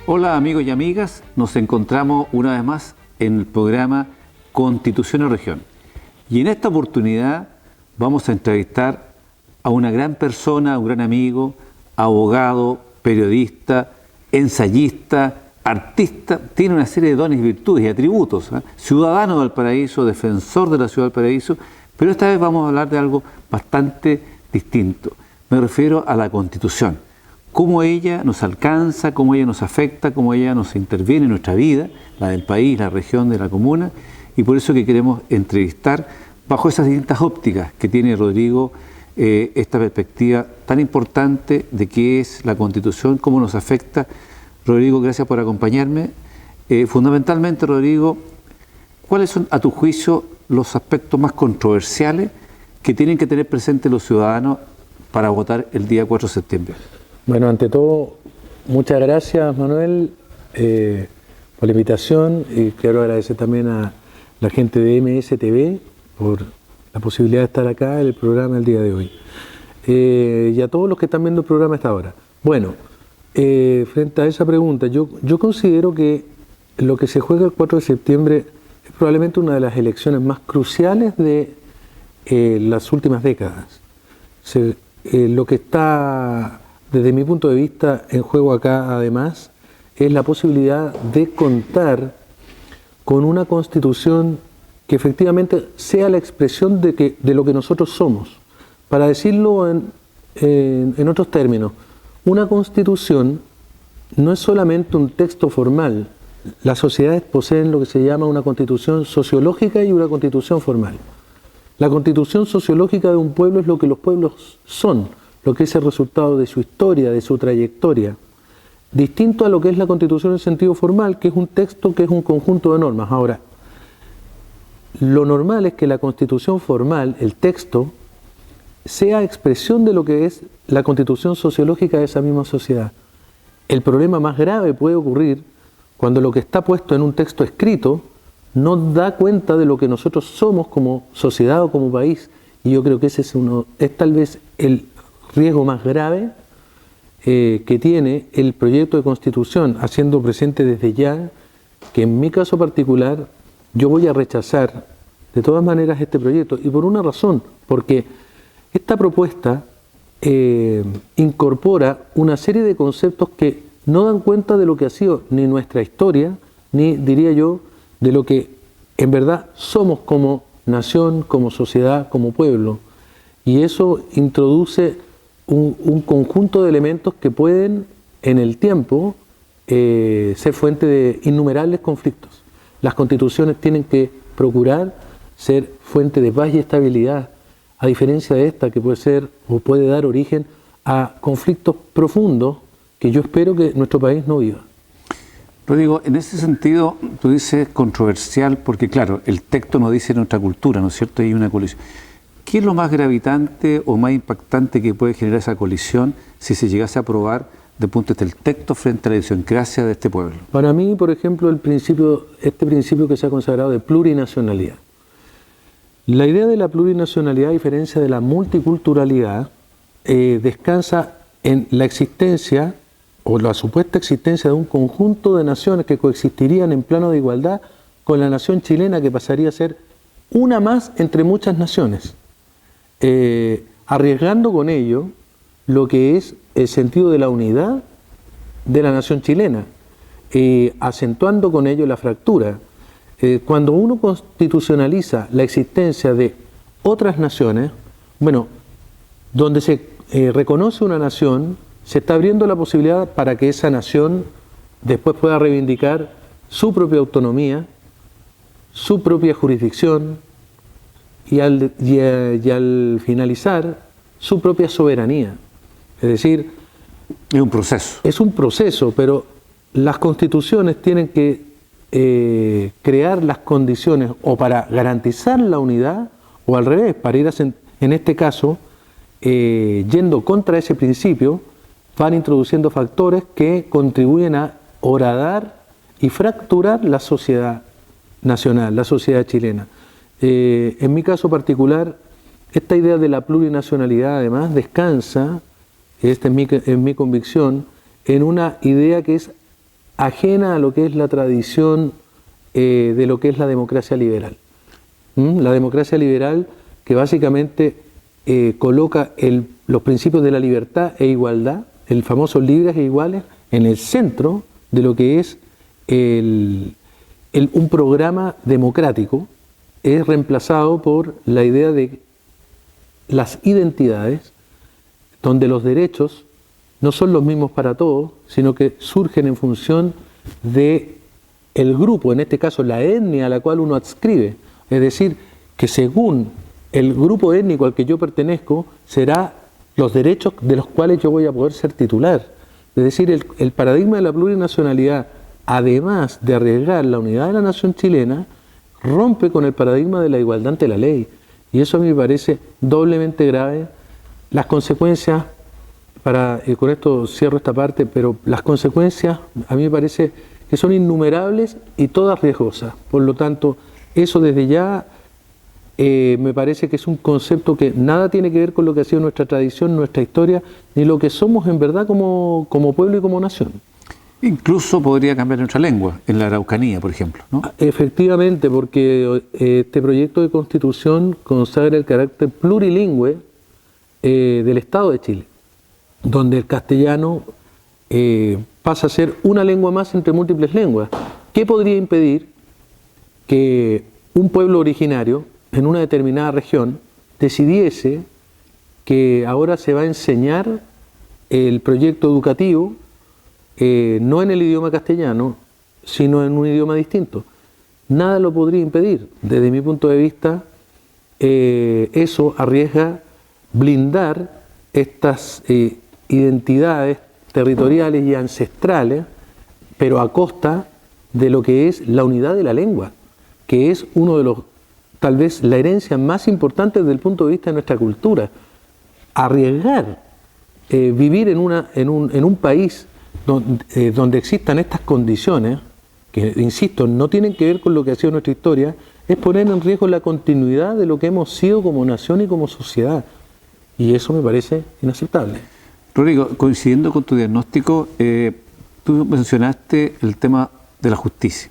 Hola amigos y amigas, nos encontramos una vez más en el programa Constitución y Región. Y en esta oportunidad vamos a entrevistar a una gran persona, a un gran amigo, abogado, periodista, ensayista, artista, tiene una serie de dones y virtudes y atributos, ciudadano de Valparaíso, defensor de la ciudad de Valparaíso, pero esta vez vamos a hablar de algo bastante distinto. Me refiero a la Constitución. Cómo ella nos alcanza, cómo ella nos afecta, cómo ella nos interviene en nuestra vida, la del país, la región, de la comuna, y por eso que queremos entrevistar bajo esas distintas ópticas que tiene Rodrigo, esta perspectiva tan importante de qué es la Constitución, cómo nos afecta. Rodrigo, gracias por acompañarme. Fundamentalmente, Rodrigo, ¿cuáles son, a tu juicio, los aspectos más controversiales que tienen que tener presentes los ciudadanos para votar el día 4 de septiembre? Bueno, ante todo, muchas gracias, Manuel, por la invitación, y quiero agradecer también a la gente de MSTV por la posibilidad de estar acá en el programa el día de hoy, y a todos los que están viendo el programa hasta ahora. Bueno, frente a esa pregunta, yo considero que lo que se juega el 4 de septiembre es probablemente una de las elecciones más cruciales de las últimas décadas. Lo que está, desde mi punto de vista, en juego acá, además, es la posibilidad de contar con una Constitución que efectivamente sea la expresión de lo que nosotros somos. Para decirlo en otros términos, una Constitución no es solamente un texto formal. Las sociedades poseen lo que se llama una Constitución sociológica y una Constitución formal. La Constitución sociológica de un pueblo es lo que los pueblos son, lo que es el resultado de su historia, de su trayectoria, distinto a lo que es la Constitución en sentido formal, que es un texto, que es un conjunto de normas. Ahora, lo normal es que la Constitución formal, el texto, sea expresión de lo que es la Constitución sociológica de esa misma sociedad. El problema más grave puede ocurrir cuando lo que está puesto en un texto escrito no da cuenta de lo que nosotros somos como sociedad o como país, y yo creo que ese es tal vez el riesgo más grave que tiene el proyecto de Constitución, haciendo presente desde ya que en mi caso particular yo voy a rechazar de todas maneras este proyecto, y por una razón, porque esta propuesta incorpora una serie de conceptos que no dan cuenta de lo que ha sido ni nuestra historia, ni, diría yo, de lo que en verdad somos como nación, como sociedad, como pueblo. Y eso introduce un conjunto de elementos que pueden, en el tiempo, ser fuente de innumerables conflictos. Las constituciones tienen que procurar ser fuente de paz y estabilidad, a diferencia de esta que puede ser o puede dar origen a conflictos profundos que yo espero que nuestro país no viva. Rodrigo, en ese sentido, tú dices controversial porque, claro, el texto nos dice nuestra cultura, ¿no es cierto? Hay una colisión. ¿Qué es lo más gravitante o más impactante que puede generar esa colisión si se llegase a aprobar desde el punto de vista del texto frente a la idiosincrasia de este pueblo? Para mí, por ejemplo, este principio que se ha consagrado de plurinacionalidad. La idea de la plurinacionalidad, a diferencia de la multiculturalidad, descansa en la existencia o la supuesta existencia de un conjunto de naciones que coexistirían en plano de igualdad con la nación chilena, que pasaría a ser una más entre muchas naciones, arriesgando con ello lo que es el sentido de la unidad de la nación chilena, acentuando con ello la fractura. Cuando uno constitucionaliza la existencia de otras naciones, bueno, donde se reconoce una nación, se está abriendo la posibilidad para que esa nación después pueda reivindicar su propia autonomía, su propia jurisdicción y al finalizar su propia soberanía. Es decir, es un proceso. Es un proceso, pero las constituciones tienen que crear las condiciones o para garantizar la unidad o al revés, para ir en este caso, yendo contra ese principio, van introduciendo factores que contribuyen a horadar y fracturar la sociedad nacional, la sociedad chilena. En mi caso particular, esta idea de la plurinacionalidad además descansa, esta es mi convicción, en una idea que es ajena a lo que es la tradición de lo que es la democracia liberal. La democracia liberal que básicamente coloca los principios de la libertad e igualdad, el famoso libres e iguales, en el centro de lo que es un programa democrático, es reemplazado por la idea de las identidades, donde los derechos no son los mismos para todos, sino que surgen en función de el grupo, en este caso la etnia a la cual uno adscribe. Es decir, que según el grupo étnico al que yo pertenezco, será los derechos de los cuales yo voy a poder ser titular. Es decir, el paradigma de la plurinacionalidad, además de arriesgar la unidad de la nación chilena, rompe con el paradigma de la igualdad ante la ley. Y eso a mí me parece doblemente grave. Las consecuencias, y con esto cierro esta parte, pero las consecuencias a mí me parece que son innumerables y todas riesgosas. Por lo tanto, eso desde ya me parece que es un concepto que nada tiene que ver con lo que ha sido nuestra tradición, nuestra historia, ni lo que somos en verdad como pueblo y como nación. Incluso podría cambiar nuestra lengua, en la Araucanía, por ejemplo, ¿no? Efectivamente, porque este proyecto de Constitución consagra el carácter plurilingüe del Estado de Chile, donde el castellano pasa a ser una lengua más entre múltiples lenguas. ¿Qué podría impedir que un pueblo originario en una determinada región decidiese que ahora se va a enseñar el proyecto educativo no en el idioma castellano, sino en un idioma distinto? Nada lo podría impedir. Desde mi punto de vista, eso arriesga blindar estas identidades territoriales y ancestrales, pero a costa de lo que es la unidad de la lengua, que es uno de los, tal vez la herencia más importante desde el punto de vista de nuestra cultura. Arriesgar vivir en un país donde existan estas condiciones, que insisto, no tienen que ver con lo que ha sido nuestra historia, es poner en riesgo la continuidad de lo que hemos sido como nación y como sociedad. Y eso me parece inaceptable. Rodrigo, coincidiendo con tu diagnóstico, tú mencionaste el tema de la justicia.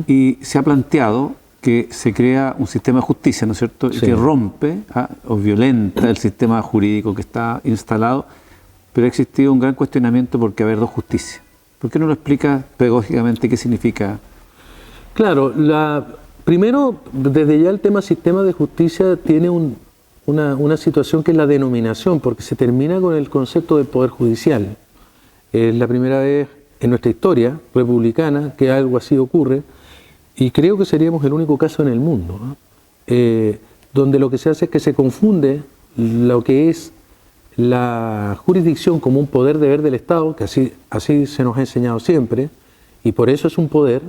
Y se ha planteado que se crea un sistema de justicia, ¿no es cierto?, sí, que rompe o violenta el sistema jurídico que está instalado, pero ha existido un gran cuestionamiento porque haber dos justicias. ¿Por qué no lo explica pedagógicamente qué significa? Claro, primero, desde ya el tema sistema de justicia tiene una situación que es la denominación, porque se termina con el concepto del poder judicial. Es la primera vez en nuestra historia republicana que algo así ocurre, y creo que seríamos el único caso en el mundo, ¿no? Donde lo que se hace es que se confunde lo que es la jurisdicción como un poder deber del Estado, que así se nos ha enseñado siempre, y por eso es un poder,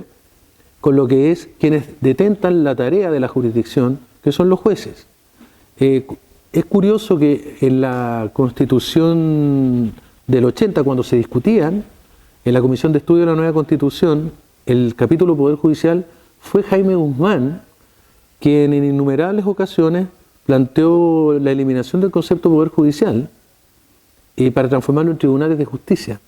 con lo que es quienes detentan la tarea de la jurisdicción, que son los jueces. Es curioso que en la Constitución del 80, cuando se discutían, en la Comisión de Estudio de la Nueva Constitución, el capítulo Poder Judicial, fue Jaime Guzmán quien en innumerables ocasiones planteó la eliminación del concepto de Poder Judicial para transformarlo en tribunales de justicia.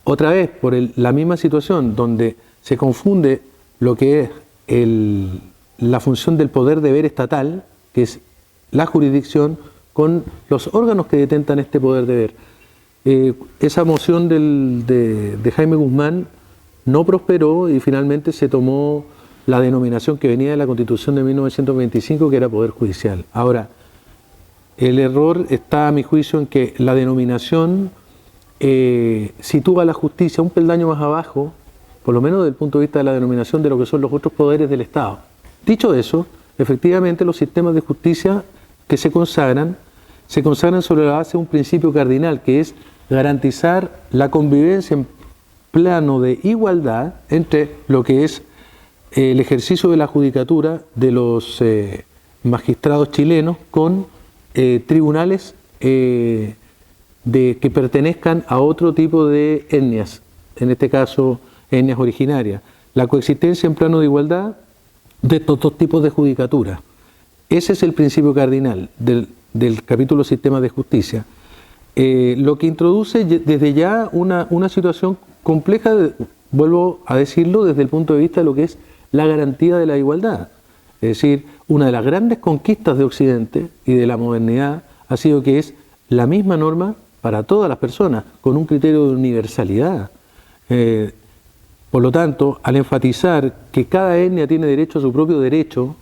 Otra vez, por la misma situación donde se confunde lo que es la función del poder deber estatal, que es la jurisdicción, con los órganos que detentan este poder deber. Esa moción de Jaime Guzmán no prosperó y finalmente se tomó la denominación que venía de la Constitución de 1925, que era Poder Judicial. Ahora, el error está, a mi juicio, en que la denominación sitúa a la justicia un peldaño más abajo, por lo menos desde el punto de vista de la denominación de lo que son los otros poderes del Estado. Dicho eso, efectivamente los sistemas de justicia que se consagran sobre la base de un principio cardinal, que es garantizar la convivencia en plano de igualdad entre lo que es el ejercicio de la judicatura de los magistrados chilenos con tribunales que pertenezcan a otro tipo de etnias, en este caso etnias originarias. La coexistencia en plano de igualdad de estos dos tipos de judicatura. Ese es el principio cardinal del capítulo Sistema de Justicia. Lo que introduce desde ya una situación compleja, vuelvo a decirlo, desde el punto de vista de lo que es la garantía de la igualdad. Es decir, una de las grandes conquistas de Occidente y de la modernidad ha sido que es la misma norma para todas las personas, con un criterio de universalidad. Por lo tanto, al enfatizar que cada etnia tiene derecho a su propio derecho,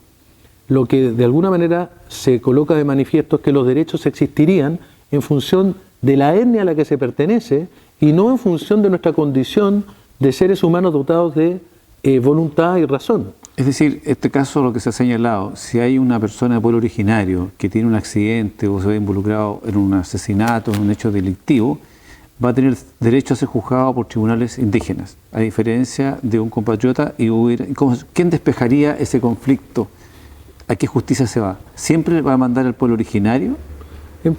lo que de alguna manera se coloca de manifiesto es que los derechos existirían en función de la etnia a la que se pertenece y no en función de nuestra condición de seres humanos dotados de voluntad y razón. Es decir, este caso, lo que se ha señalado, si hay una persona de pueblo originario que tiene un accidente o se ve involucrado en un asesinato, en un hecho delictivo, va a tener derecho a ser juzgado por tribunales indígenas, a diferencia de un compatriota. ¿Quién despejaría ese conflicto? ¿A qué justicia se va? ¿Siempre va a mandar al pueblo originario? En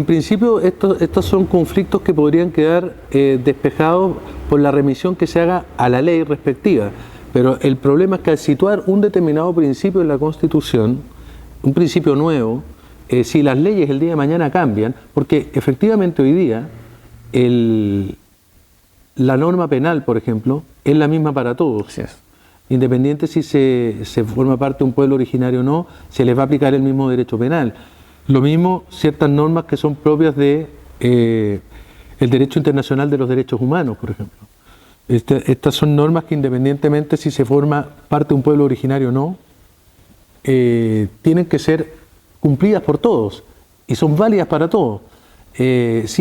principio, estos son conflictos que podrían quedar despejados por la remisión que se haga a la ley respectiva. Pero el problema es que al situar un determinado principio en la Constitución, un principio nuevo, si las leyes el día de mañana cambian, porque efectivamente hoy día la norma penal, por ejemplo, es la misma para todos. Sí. Independiente si se forma parte de un pueblo originario o no, se les va a aplicar el mismo derecho penal. Lo mismo ciertas normas que son propias de el derecho internacional de los derechos humanos, por ejemplo. Estas son normas que independientemente si se forma parte de un pueblo originario o no, tienen que ser cumplidas por todos y son válidas para todos. Es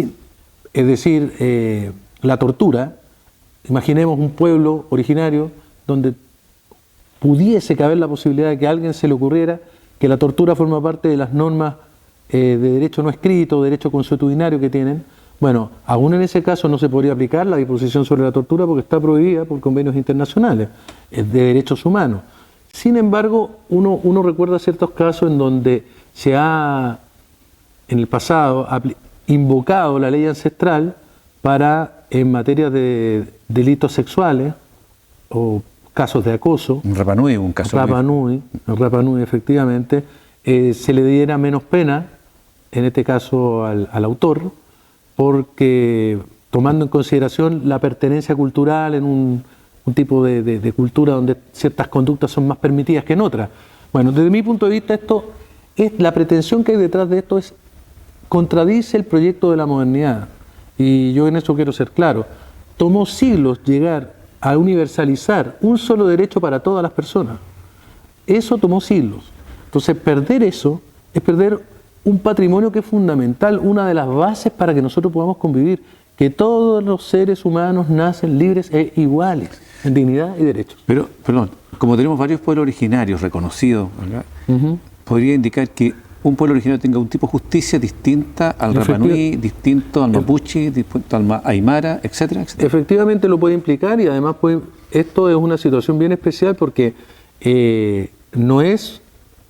decir, la tortura, imaginemos un pueblo originario donde pudiese caber la posibilidad de que a alguien se le ocurriera que la tortura forma parte de las normas de derecho no escrito, derecho consuetudinario que tienen. Bueno, aún en ese caso no se podría aplicar la disposición sobre la tortura porque está prohibida por convenios internacionales de derechos humanos. Sin embargo, uno recuerda ciertos casos en donde se ha, en el pasado, invocado la ley ancestral para, en materia de delitos sexuales o casos de acoso. En Rapa Nui, un caso. En Rapa Nui, efectivamente, se le diera menos pena, en este caso al autor, porque tomando en consideración la pertenencia cultural en un tipo de cultura donde ciertas conductas son más permitidas que en otras. Bueno, desde mi punto de vista, la pretensión que hay detrás de esto contradice el proyecto de la modernidad. Y yo en eso quiero ser claro. Tomó siglos llegar a universalizar un solo derecho para todas las personas. Eso tomó siglos. Entonces, perder eso es perder un patrimonio que es fundamental, una de las bases para que nosotros podamos convivir, que todos los seres humanos nacen libres e iguales en dignidad y derechos. Pero, perdón, como tenemos varios pueblos originarios reconocidos, ¿verdad? Podría indicar que un pueblo originario tenga un tipo de justicia distinta al Rapa Nui, distinto al Mapuche, distinto al Aymara, etcétera, etcétera. Efectivamente lo puede implicar y además esto es una situación bien especial porque no es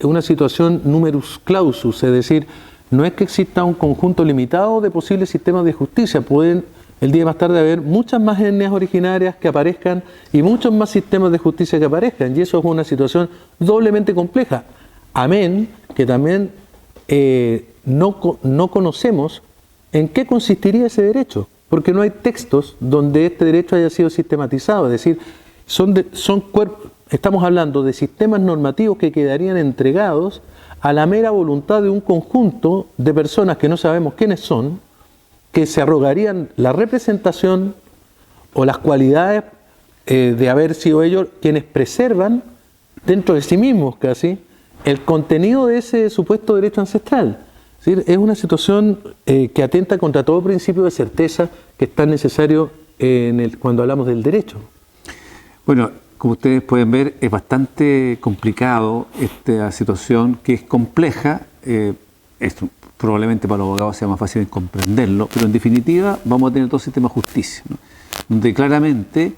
una situación numerus clausus, es decir, no es que exista un conjunto limitado de posibles sistemas de justicia, pueden el día más tarde haber muchas más etnias originarias que aparezcan y muchos más sistemas de justicia que aparezcan, y eso es una situación doblemente compleja, amén, que también no conocemos en qué consistiría ese derecho, porque no hay textos donde este derecho haya sido sistematizado, es decir, estamos hablando de sistemas normativos que quedarían entregados a la mera voluntad de un conjunto de personas que no sabemos quiénes son, que se arrogarían la representación o las cualidades de haber sido ellos quienes preservan dentro de sí mismos casi el contenido de ese supuesto derecho ancestral. Es decir, es una situación que atenta contra todo principio de certeza que es tan necesario cuando hablamos del derecho. Bueno, como ustedes pueden ver, es bastante complicado esta situación, que es compleja. Probablemente para los abogados sea más fácil comprenderlo, pero en definitiva vamos a tener dos sistemas de justicia, ¿no? Donde claramente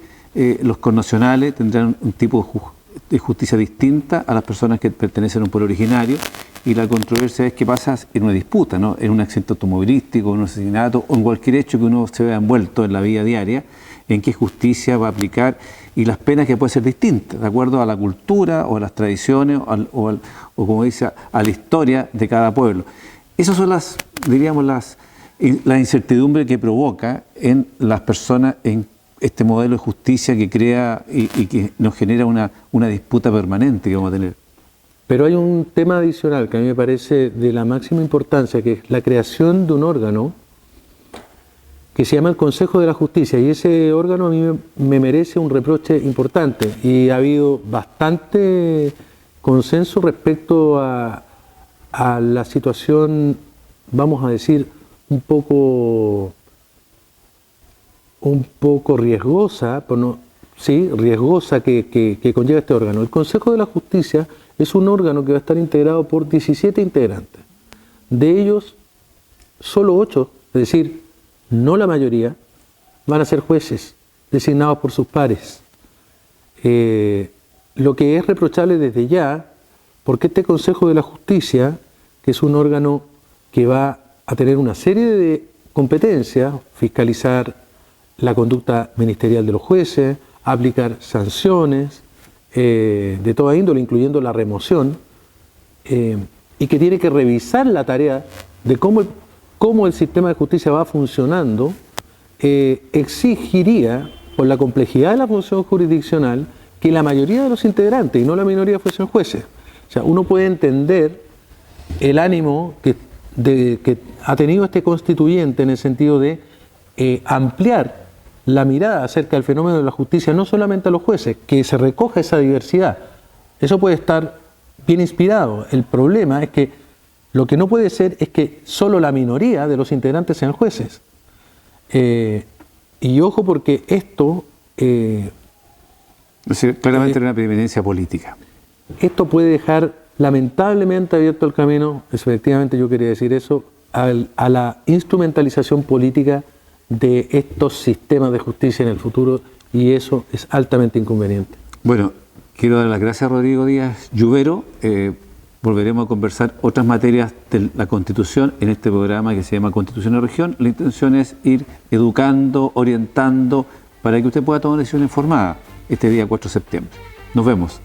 los connacionales tendrán un tipo de justicia distinta a las personas que pertenecen a un pueblo originario, y la controversia es qué pasa en una disputa, ¿no? En un accidente automovilístico, en un asesinato o en cualquier hecho que uno se vea envuelto en la vida diaria, en qué justicia va a aplicar y las penas que pueden ser distintas, de acuerdo a la cultura o a las tradiciones o como dice, a la historia de cada pueblo. Esas son la incertidumbre que provoca en las personas en este modelo de justicia que crea y que nos genera una disputa permanente que vamos a tener. Pero hay un tema adicional que a mí me parece de la máxima importancia, que es la creación de un órgano que se llama el Consejo de la Justicia, y ese órgano a mí me merece un reproche importante, y ha habido bastante consenso respecto a la situación, vamos a decir, un poco riesgosa, riesgosa que conlleva este órgano. El Consejo de la Justicia es un órgano que va a estar integrado por 17 integrantes. De ellos, solo 8, es decir, no la mayoría, van a ser jueces designados por sus pares. Lo que es reprochable desde ya, porque este Consejo de la Justicia, que es un órgano que va a tener una serie de competencias, fiscalizar la conducta ministerial de los jueces, aplicar sanciones de toda índole, incluyendo la remoción, y que tiene que revisar la tarea de cómo el sistema de justicia va funcionando, exigiría, por la complejidad de la función jurisdiccional, que la mayoría de los integrantes, y no la minoría, fuesen jueces. O sea, uno puede entender el ánimo que ha tenido este constituyente en el sentido de ampliar la mirada acerca del fenómeno de la justicia, no solamente a los jueces, que se recoja esa diversidad. Eso puede estar bien inspirado. El problema es que lo que no puede ser es que solo la minoría de los integrantes sean jueces. Y ojo, porque esto... es decir, claramente una preeminencia política. Esto puede dejar lamentablemente abierto el camino, efectivamente yo quería decir eso, a la instrumentalización política de estos sistemas de justicia en el futuro, y eso es altamente inconveniente. Bueno, quiero dar las gracias a Rodrigo Díaz Lluvero. Volveremos a conversar otras materias de la Constitución en este programa que se llama Constitución de Región. La intención es ir educando, orientando, para que usted pueda tomar una decisión informada este día 4 de septiembre. Nos vemos.